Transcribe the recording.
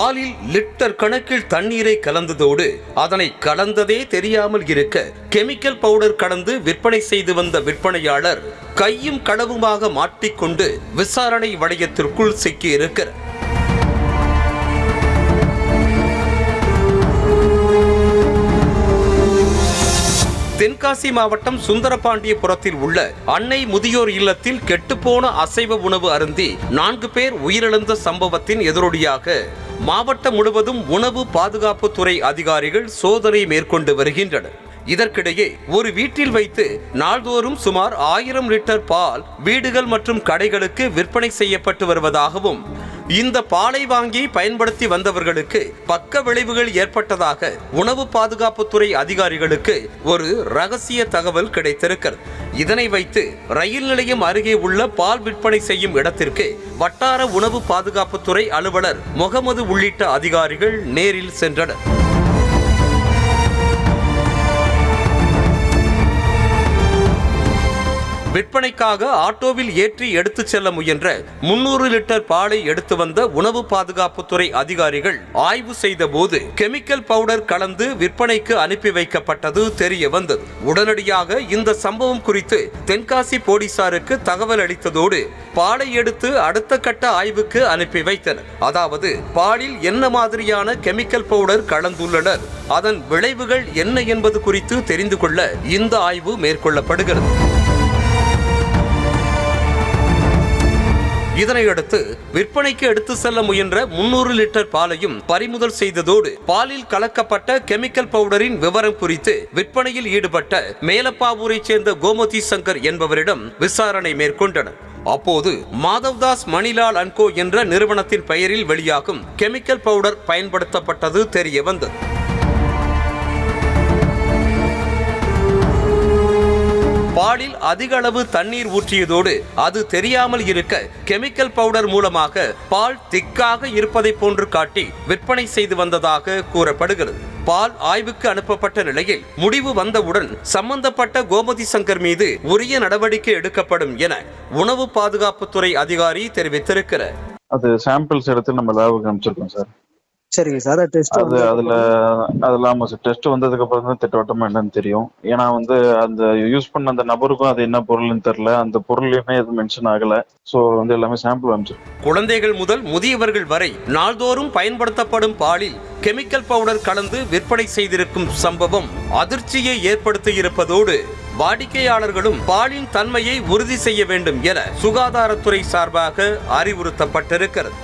பாலில் லிட்டர் கணக்கில் தண்ணீரை கலந்ததோடு அதனை கலந்ததே தெரியாமல் இருக்க கெமிக்கல் பவுடர் கலந்து விற்பனை செய்து வந்த விற்பனையாளர் கையும் களவுமாக மாட்டிக்கொண்டு விசாரணை வளையத்திற்குள் சிக்கியிருக்கிறார். தென்காசி மாவட்டம் சுந்தரபாண்டியபுரத்தில் உள்ள அன்னை முதியோர் இல்லத்தில் கெட்டுப்போன அசைவ உணவு அருந்தி 4 பேர் உயிரிழந்த சம்பவத்தின் எதிரொலியாக மாவட்டம் முழுவதும் உணவு பாதுகாப்புத்துறை அதிகாரிகள் சோதனை மேற்கொண்டு வருகின்றனர். இதற்கிடையே ஒரு வீட்டில் வைத்து நாள்தோறும் சுமார் 1000 லிட்டர் பால் வீடுகள் மற்றும் கடைகளுக்கு விற்பனை செய்யப்பட்டு வருவதாகவும் இந்த பாலை வாங்கி பயன்படுத்தி வந்தவர்களுக்கு பக்க விளைவுகள் ஏற்பட்டதாக உணவு பாதுகாப்புத்துறை அதிகாரிகளுக்கு ஒரு ரகசிய தகவல் கிடைத்திருக்கிறது. இதனை வைத்து ரயில் நிலையம் அருகே உள்ள பால் விற்பனை செய்யும் இடத்திற்கு வட்டார உணவு பாதுகாப்புத்துறை அலுவலர் முகமது உள்ளிட்ட அதிகாரிகள் நேரில் சென்றனர். விற்பனைக்காக ஆட்டோவில் ஏற்றி எடுத்துச் செல்ல முயன்ற 300 லிட்டர் பாலை எடுத்து வந்த உணவு பாதுகாப்புத்துறை அதிகாரிகள் ஆய்வு செய்த போது கெமிக்கல் பவுடர் கலந்து விற்பனைக்கு அனுப்பி வைக்கப்பட்டது தெரிய வந்தது. உடனடியாக இந்த சம்பவம் குறித்து தென்காசி போலீசாருக்கு தகவல் அளித்ததோடு பாலை எடுத்து அடுத்த கட்ட ஆய்வுக்கு அனுப்பி வைத்தனர். அதாவது பாலில் என்ன மாதிரியான கெமிக்கல் பவுடர் கலந்துள்ளனர், அதன் விளைவுகள் என்ன என்பது குறித்து தெரிந்து கொள்ள இந்த ஆய்வு மேற்கொள்ளப்படுகிறது. இதனையடுத்து விற்பனைக்கு எடுத்து செல்ல முயன்ற 300 லிட்டர் பாலையும் பறிமுதல் செய்ததோடு பாலில் கலக்கப்பட்ட கெமிக்கல் பவுடரின் விவரம் குறித்து விற்பனையில் ஈடுபட்ட மேலப்பாவூரை சேர்ந்த கோமதி சங்கர் என்பவரிடம் விசாரணை மேற்கொண்டனர். அப்போது மாதவ்தாஸ் மணிலால் அண்ட் கோ என்ற நிறுவனத்தின் பெயரில் வெளியாகும் கெமிக்கல் பவுடர் பயன்படுத்தப்பட்டது தெரிய வந்தது. பாலில் அதிக அளவு தண்ணீர் ஊற்றியதோடு அது தெரியாமல் இருக்க கெமிக்கல் பவுடர் மூலமாக பால் திக்காக இருப்பதை போன்று காட்டி விற்பனை செய்து வந்ததாக கூறப்படுகிறது. பால் ஆய்வுக்கு அனுப்பப்பட்ட நிலையில் முடிவு வந்தவுடன் சம்பந்தப்பட்ட கோமதி சங்கர் மீது உரிய நடவடிக்கை எடுக்கப்படும் என உணவு பாதுகாப்புத்துறை அதிகாரி தெரிவித்திருக்கிறார். அது சாம்பிள்ஸ் எடுத்து நம்ம லேபுக்கு அனுப்பிச்சிருக்கோம் சார். சரிங்க சார். ஆமா சார், டெஸ்ட் வந்ததுக்கு அப்புறம் தான் திட்டவட்டமா என்னன்னு தெரியும். ஏன்னா அந்த யூஸ் பண்ண அந்த நபருக்கும் அது என்ன பொருள்னு தெரியல, அந்த பொருளையுமே எதுவும் மென்ஷன் ஆகல. ஸோ எல்லாமே சாம்பிள் அனுப்பிச்சிருக்கோம். குழந்தைகள் முதல் முதியவர்கள் வரை நாள்தோறும் பயன்படுத்தப்படும் பாலில் கெமிக்கல் பவுடர் கலந்து விற்பனை செய்திருக்கும் சம்பவம் அதிர்ச்சியை ஏற்படுத்தி இருப்பதோடு வாடிக்கையாளர்களும் பாலின் தன்மையை உறுதி செய்ய வேண்டும் என சுகாதாரத்துறை சார்பாக அறிவுறுத்தப்பட்டிருக்கிறது.